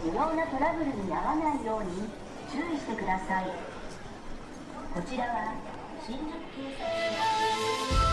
不要なトラブルに遭わないように注意してください。こちらは新宿警察署。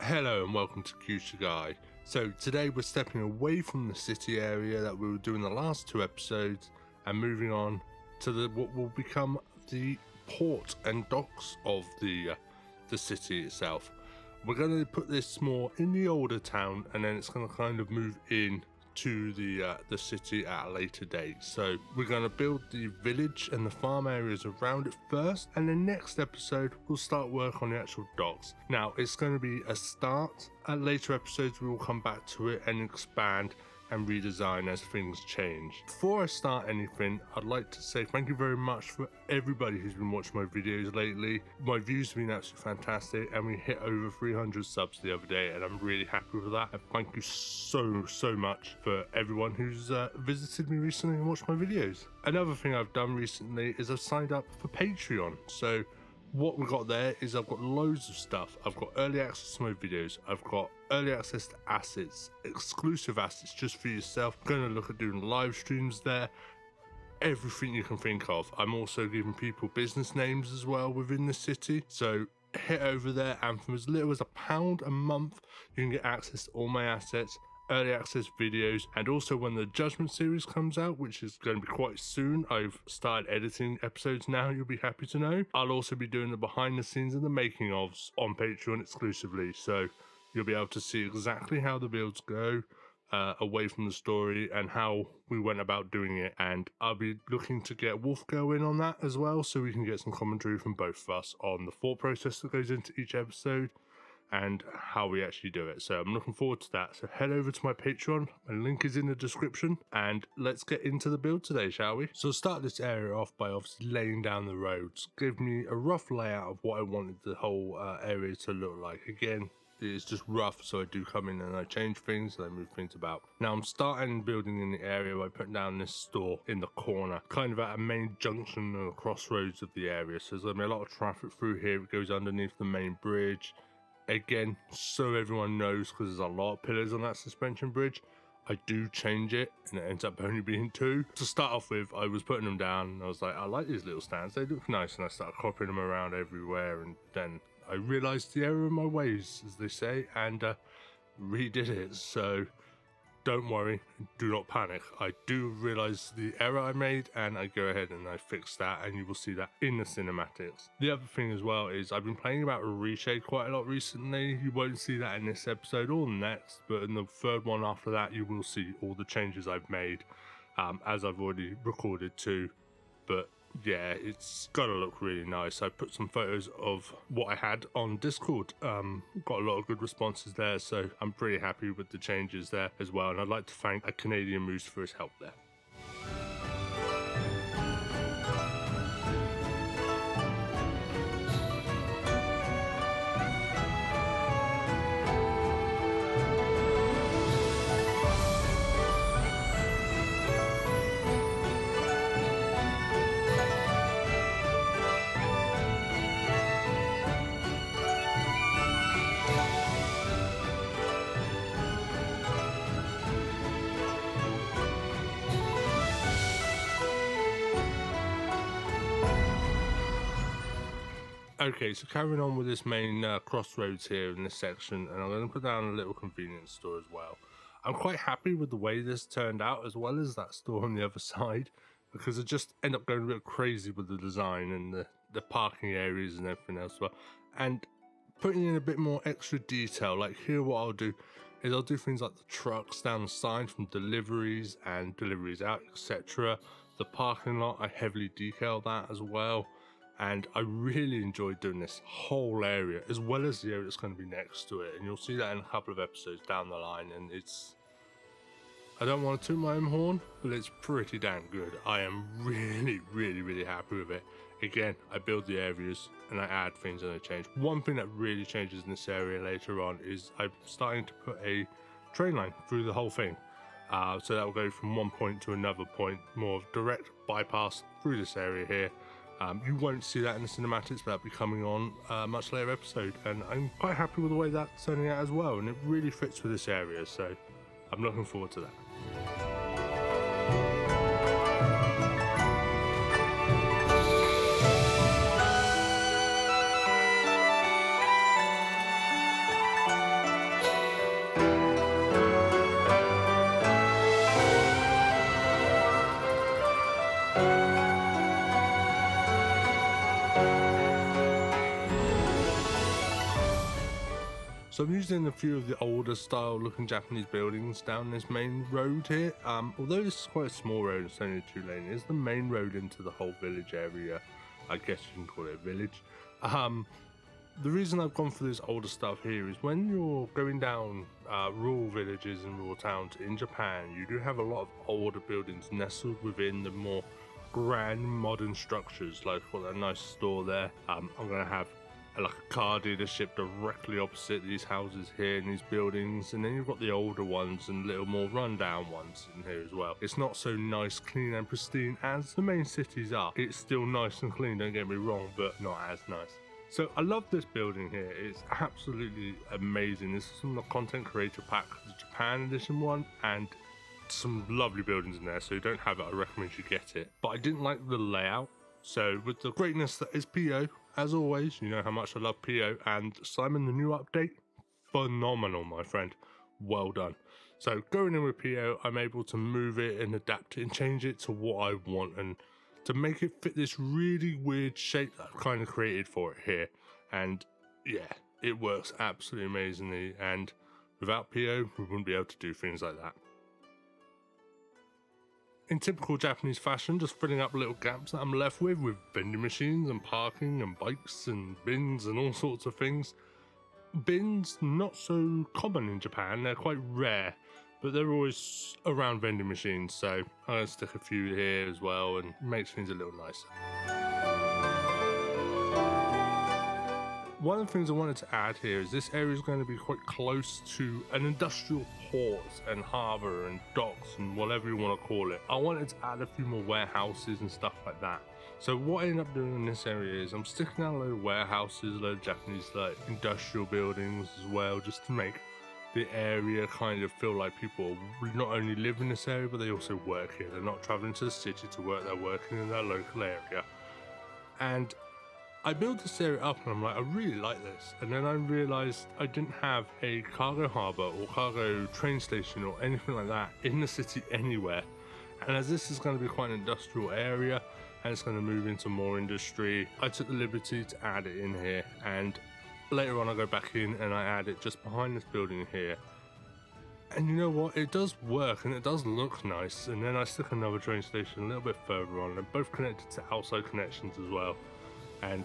Hello and welcome to Shigai. So today we're stepping away from the city area that we were doing the last two episodes and moving on to what will become the port and docks of the city itself. We're going to put this more in the older town, and then it's going to kind of move in to the city at a later date. So we're going to build the village and the farm areas around it first, and the next episode we'll start work on the actual docks. Now it's going to be a start. At later episodes we will come back to it and expand and redesign as things change. Before I start anything, I'd like to say thank you very much for everybody who's been watching my videos lately. My views have been absolutely fantastic, and we hit over 300 subs the other day, and I'm really happy with that. And thank you so much for everyone who's visited me recently and watched my videos. Another thing I've done recently is I've signed up for Patreon. So what we've got there is I've got loads of stuff. I've got early access to my videos. I've got early access to assets, exclusive assets just for yourself. I'm going to look at doing live streams there. Everything you can think of. I'm also giving people business names as well within the city. So head over there, and from as little as £1 a month, you can get access to all my assets, early access videos, and also when the Judgment series comes out, which is going to be quite soon. I've started editing episodes now, you'll be happy to know. I'll also be doing the behind the scenes and the making ofs on Patreon exclusively, so you'll be able to see exactly how the builds go away from the story and how we went about doing it. And I'll be looking to get Wolfgirl in on that as well, so we can get some commentary from both of us on the thought process that goes into each episode and how we actually do it. So I'm looking forward to that. So head over to my Patreon, my link is in the description, and let's get into the build today, shall we? So I'll start this area off by obviously laying down the roads, give me a rough layout of what I wanted the whole area to look like. Again, it's just rough, so I do come in and I change things and I move things about. Now I'm starting building in the area by putting down this store in the corner, kind of at a main junction and a crossroads of the area. So there's going to be a lot of traffic through here. It goes underneath the main bridge. Again, so everyone knows, because there's a lot of pillars on that suspension bridge, I do change it and it ends up only being 2. To start off with, I was putting them down and I was like, I like these little stands, they look nice, and I started copying them around everywhere, and then I realised the error of my ways, as they say, and redid it. So don't worry, do not panic. I do realise the error I made, and I go ahead and I fix that, and you will see that in the cinematics. The other thing as well is I've been playing about reshade quite a lot recently. You won't see that in this episode or the next, but in the third one after that you will see all the changes I've made, as I've already recorded too. But yeah, it's gotta look really nice. I put some photos of what I had on Discord. Got a lot of good responses there, so I'm pretty happy with the changes there as well, and I'd like to thank a Canadian Moose for his help there. Okay, so carrying on with this main Crossroads here in this section, and I'm going to put down a little convenience store as well. I'm quite happy with the way this turned out, as well as that store on the other side, because I just end up going a bit crazy with the design and the parking areas and everything else as well. And putting in a bit more extra detail, like here what I'll do is I'll do things like the trucks down the side from deliveries and deliveries out, etc. The parking lot, I heavily decal that as well. And I really enjoyed doing this whole area, as well as the area that's going to be next to it. And you'll see that in a couple of episodes down the line. And it's, I don't want to toot my own horn, but it's pretty damn good. I am really happy with it. Again, I build the areas and I add things and I change. One thing that really changes in this area later on is I'm starting to put a train line through the whole thing. So that will go from one point to another point, more of direct bypass through this area here. You won't see that in the cinematics, but that'll be coming on a much later episode, and I'm quite happy with the way that's turning out as well, and it really fits with this area, so I'm looking forward to that. So I'm using a few of the older style looking Japanese buildings down this main road here. Although this is quite a small road, it's only a 2-lane, it's the main road into the whole village area. I guess you can call it a village. The reason I've gone for this older stuff here is when you're going down rural villages and rural towns in Japan, you do have a lot of older buildings nestled within the more grand modern structures. Like I've got that nice store there. I'm going to have like a car dealership directly opposite these houses here in these buildings, and then you've got the older ones and little more rundown ones in here as well. It's not so nice, clean and pristine as the main cities are. It's still nice and clean, don't get me wrong, but not as nice. So I love this building here. It's absolutely amazing. This is from the content creator pack, the Japan edition one, and some lovely buildings in there. So you don't have it, I recommend you get it. But I didn't like the layout. So with the greatness that is PO, as always, you know how much I love PO, and Simon, the new update, phenomenal, my friend. Well done. So going in with PO, I'm able to move it and adapt it and change it to what I want, and to make it fit this really weird shape that I've kind of created for it here. And yeah, it works absolutely amazingly, and without PO, we wouldn't be able to do things like that. In typical Japanese fashion, just filling up little gaps that I'm left with vending machines and parking and bikes and bins and all sorts of things. Bins, not so common in Japan, they're quite rare, but they're always around vending machines, so I'm going to stick a few here as well and makes things a little nicer. One of the things I wanted to add here is this area is going to be quite close to an industrial port and harbour and docks and whatever you want to call it. I wanted to add a few more warehouses and stuff like that. So what I ended up doing in this area is I'm sticking out a load of warehouses, a load of Japanese like industrial buildings as well, just to make the area kind of feel like people not only live in this area, but they also work here. They're not travelling to the city to work, they're working in their local area. And I built this area up and I'm like, I really like this. And then I realised I didn't have a cargo harbour or cargo train station or anything like that in the city anywhere. And as this is going to be quite an industrial area and it's going to move into more industry, I took the liberty to add it in here. And later on I go back in and I add it just behind this building here. And you know what, it does work and it does look nice. And then I stick another train station a little bit further on, and both connected to outside connections as well. And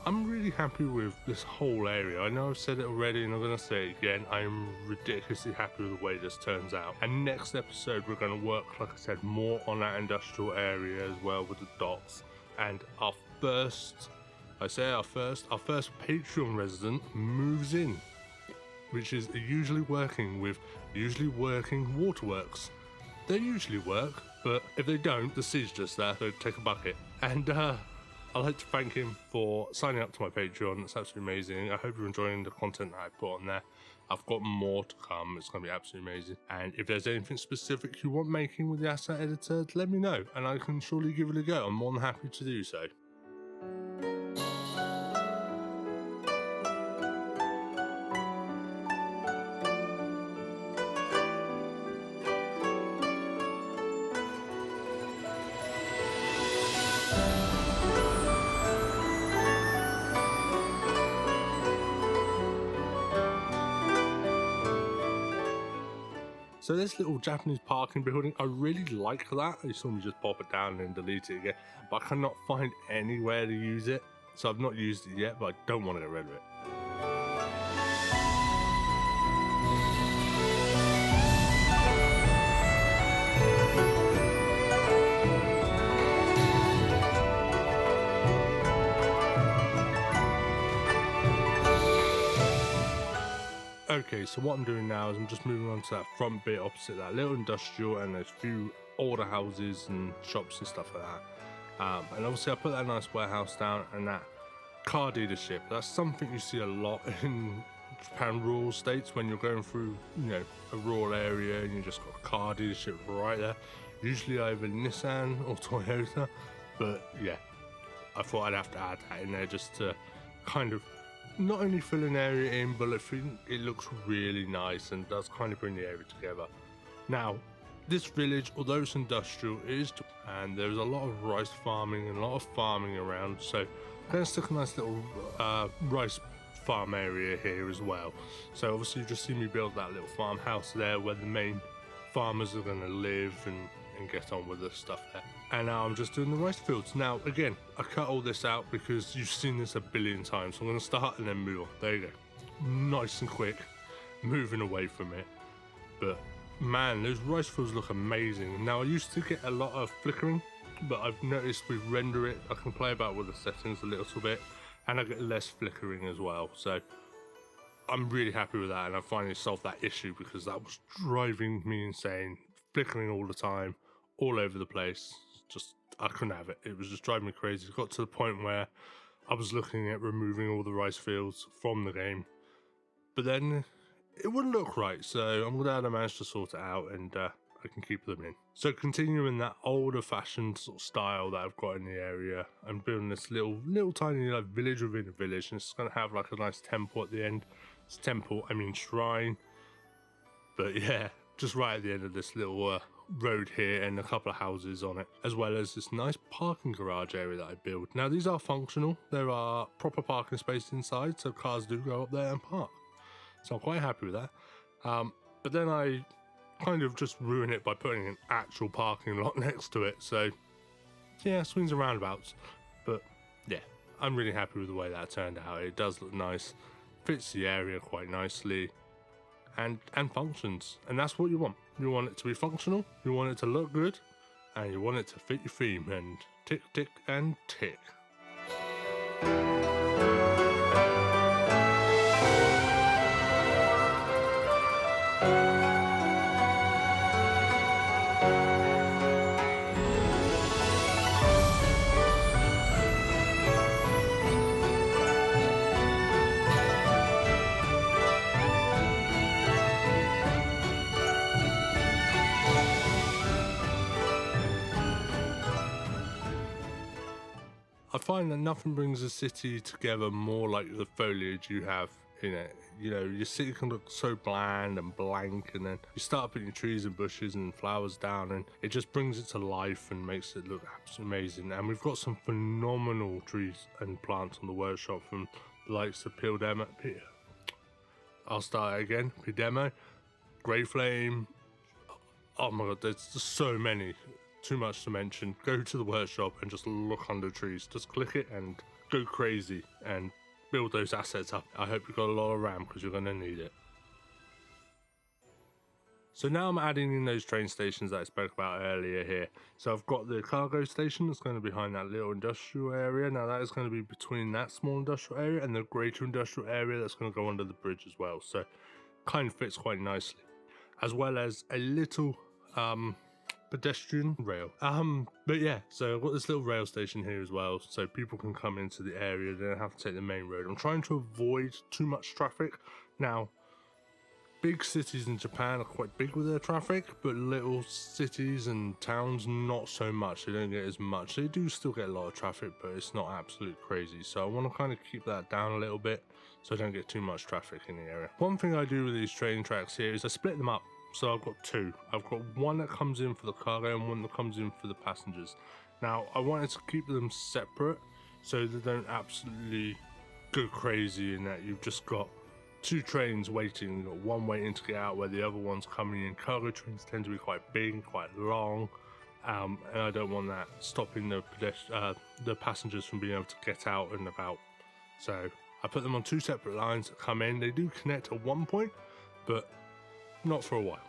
I'm really happy with this whole area. I know I've said it already and I'm going to say it again. I'm ridiculously happy with the way this turns out. And next episode we're going to work, like I said, more on that industrial area as well with the docks. And our first Patreon resident moves in, which is usually working waterworks. They usually work, but if they don't, the sea's just there, so take a bucket. And I'd like to thank him for signing up to my Patreon. It's absolutely amazing. I hope you're enjoying the content that I put on there. I've got more to come. It's going to be absolutely amazing. And if there's anything specific you want making with the asset editor, let me know and I can surely give it a go. I'm more than happy to do so. So this little Japanese parking building, I really like that. You saw me just pop it down and delete it again, but I cannot find anywhere to use it. So I've not used it yet, but I don't want to get rid of it. Okay, so what I'm doing now is I'm just moving on to that front bit opposite that little industrial, and there's a few older houses and shops and stuff like that. And obviously I put that nice warehouse down and that car dealership. That's something you see a lot in Japan rural states when you're going through, you know, a rural area and you just got a car dealership right there. Usually either Nissan or Toyota, but yeah, I thought I'd have to add that in there just to kind of not only fill an area in, but it looks really nice and does kind of bring the area together. Now, this village, although it's industrial, and there's a lot of rice farming and a lot of farming around, so I'm going to stick a nice little rice farm area here as well. So obviously you just see me build that little farmhouse there where the main farmers are going to live and get on with the stuff there. And now I'm just doing the rice fields. Now again, I cut all this out because you've seen this a billion times, so I'm going to start and then move on. There you go, nice and quick, moving away from it. But man, those rice fields look amazing. Now I used to get a lot of flickering, but I've noticed with render it, I can play about with the settings a little bit, and I get less flickering as well. So I'm really happy with that, and I finally solved that issue because that was driving me insane. Flickering all the time, all over the place. Just, I couldn't have it. It was just driving me crazy. It got to the point where I was looking at removing all the rice fields from the game, but then it wouldn't look right. So I'm glad I managed to sort it out, and I can keep them in. So continuing that older fashioned sort of style that I've got in the area, I'm building this little tiny like village within a village, and it's going to have like a nice temple at the end. It's temple, I mean shrine, but yeah, just right at the end of this little road here, and a couple of houses on it, as well as this nice parking garage area that I built. Now these are functional. There are proper parking spaces inside, so cars do go up there and park. So I'm quite happy with that. But then I kind of just ruin it by putting an actual parking lot next to it. So yeah, swings and roundabouts. But yeah, I'm really happy with the way that turned out. It does look nice, fits the area quite nicely, and functions. And that's what you want. You want it to be functional, you want it to look good, and you want it to fit your theme, and tick, tick, and tick. I find that nothing brings a city together more like the foliage you have in it. You know, your city can look so bland and blank, and then you start putting your trees and bushes and flowers down, and it just brings it to life and makes it look absolutely amazing. And we've got some phenomenal trees and plants on the workshop, from the likes of Pildemo. I'll start again. Pildemo, Grey Flame. Oh my god, there's just so many. Too much to mention. Go to the workshop and just look under trees. Just click it and go crazy and build those assets up. I hope you've got a lot of RAM because you're going to need it. So now I'm adding in those train stations that I spoke about earlier here. So I've got the cargo station that's going to be behind that little industrial area. Now that is going to be between that small industrial area and the greater industrial area that's going to go under the bridge as well. So kind of fits quite nicely. As well as a little pedestrian rail. But yeah, so I've got this little rail station here as well, so people can come into the area. They don't have to take the main road. I'm trying to avoid too much traffic. Now, big cities in Japan are quite big with their traffic, but little cities and towns not so much. They don't get as much. They do still get a lot of traffic, but it's not absolute crazy. So I want to kind of keep that down a little bit so I don't get too much traffic in the area. One thing I do with these train tracks here is I split them up. So I've got two. I've got one that comes in for the cargo and one that comes in for the passengers. Now, I wanted to keep them separate so they don't absolutely go crazy in that you've just got two trains waiting, one waiting to get out where the other one's coming in. Cargo trains tend to be quite big and quite long, and I don't want that stopping the passengers from being able to get out and about. So I put them on two separate lines that come in. They do connect at one point, but not for a while.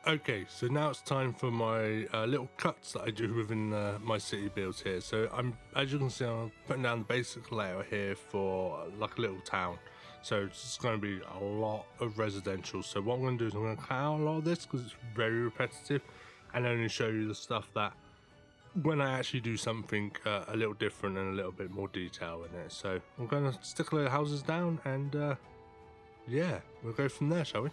Okay, so now it's time for my little cuts that I do within my city builds here. So as you can see, I'm putting down the basic layout here for like a little town. So it's going to be a lot of residential. So what I'm going to do is I'm going to cut out a lot of this because it's very repetitive, and only show you the stuff that when I actually do something a little different and a little bit more detail in it. So I'm going to stick a load of houses down, and yeah, we'll go from there, shall we?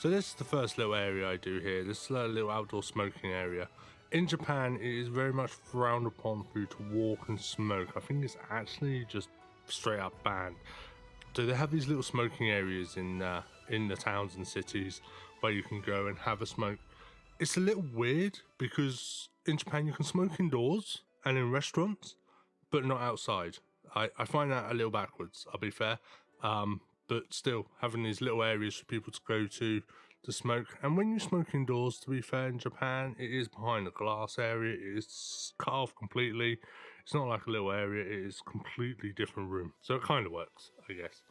So this is the first little area I do here. This is a little outdoor smoking area. In Japan, it is very much frowned upon for you to walk and smoke. I think it's actually just straight up banned. So they have these little smoking areas in the towns and cities where you can go and have a smoke. It's a little weird because in Japan you can smoke indoors and in restaurants, but not outside. I find that a little backwards, I'll be fair. But still, having these little areas for people to go to smoke. And when you smoke indoors, to be fair, in Japan, it is behind a glass area. It is cut off completely. It's not like a little area. It is a completely different room. So it kind of works, I guess.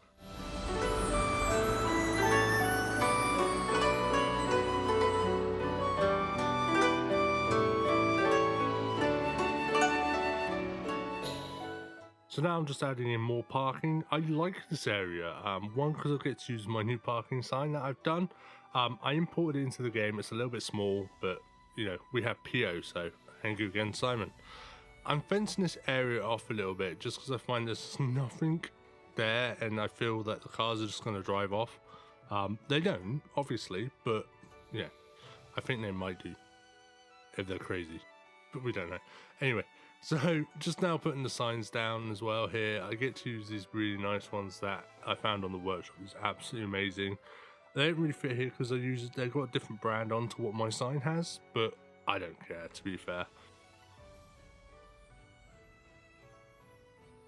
So now I'm just adding in more parking. I like this area, one because I get to use my new parking sign that I've done. I imported it into the game. It's a little bit small, but you know, we have PO, so thank you again, Simon. I'm fencing this area off a little bit just because I find there's nothing there and I feel that the cars are just going to drive off. They don't, obviously, but yeah, I think they might do if they're crazy, but we don't know. Anyway. So just now putting the signs down as well here. I get to use these really nice ones that I found on the workshop. It's absolutely amazing. They don't really fit here because they've got a different brand onto what my sign has, but I don't care, to be fair.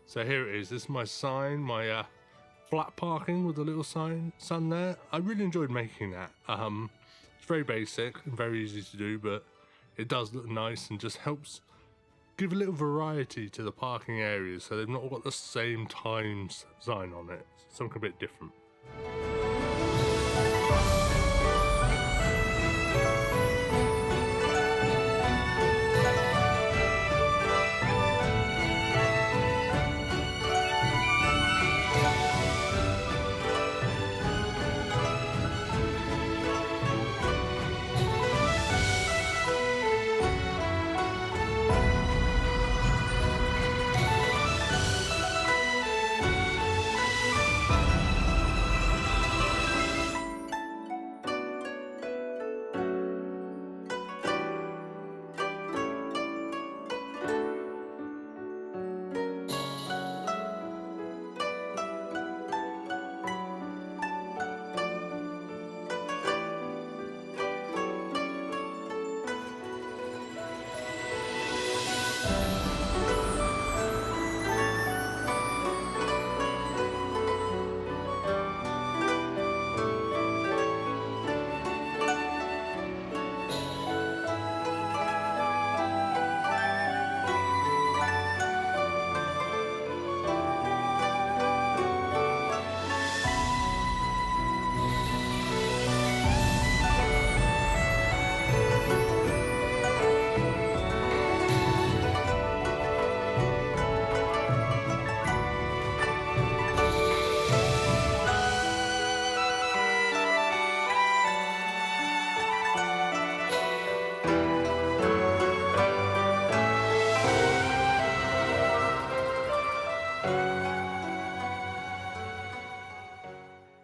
So here it is. This is my sign, my flat parking with a little sun there. I really enjoyed making that. It's very basic and very easy to do, but it does look nice and just helps give a little variety to the parking areas, so they've not got the same times sign on it. Something a bit different.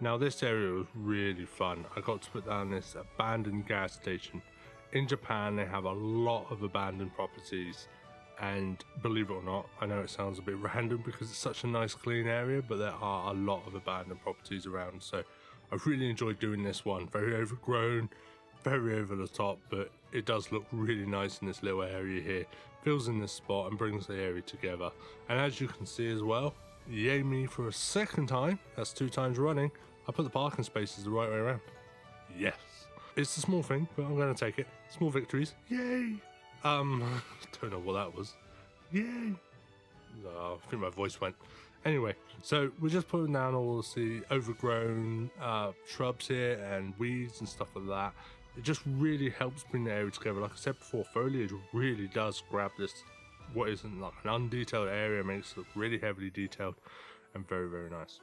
Now this area was really fun. I got to put down this abandoned gas station. In Japan they have a lot of abandoned properties, and believe it or not, I know it sounds a bit random because it's such a nice clean area, but there are a lot of abandoned properties around, so I really enjoyed doing this one. Very overgrown, very over the top, but it does look really nice in this little area here. Fills in this spot and brings the area together. And as you can see as well, yay me for a second time, that's 2 times running, I put the parking spaces the right way around. Yes. It's a small thing, but I'm going to take it. Small victories. Yay! Don't know what that was. Yay! Oh, I think my voice went. Anyway, so we're just putting down all the overgrown shrubs here and weeds and stuff like that. It just really helps bring the area together. Like I said before, foliage really does grab this, what isn't like an undetailed area, makes it look really heavily detailed and very, very nice.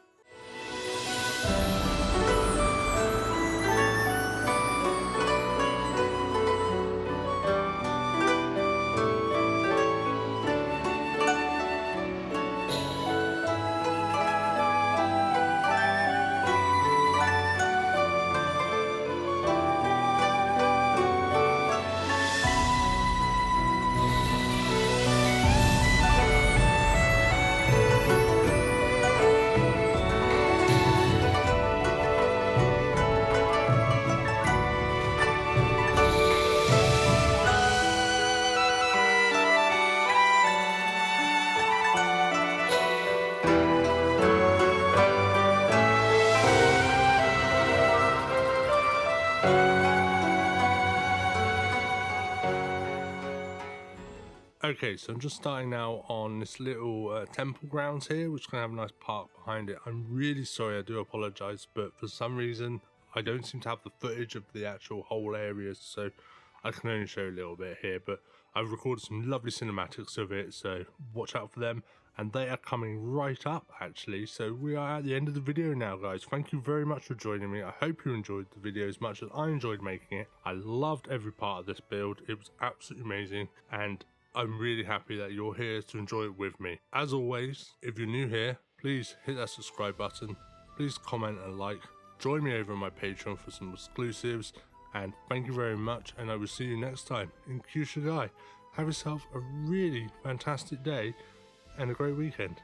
Okay, so I'm just starting now on this little temple grounds here, which is going to have a nice park behind it. I'm really sorry, I do apologize, but for some reason I don't seem to have the footage of the actual whole area, so I can only show a little bit here, but I've recorded some lovely cinematics of it, so watch out for them, and they are coming right up actually. So we are at the end of the video now, guys. Thank you very much for joining me. I hope you enjoyed the video as much as I enjoyed making it. I loved every part of this build. It was absolutely amazing, and I'm really happy that you're here to enjoy it with me. As always, if you're new here, please hit that subscribe button, please comment and like, join me over on my Patreon for some exclusives, and thank you very much, and I will see you next time in Kyushu. Have yourself a really fantastic day and a great weekend.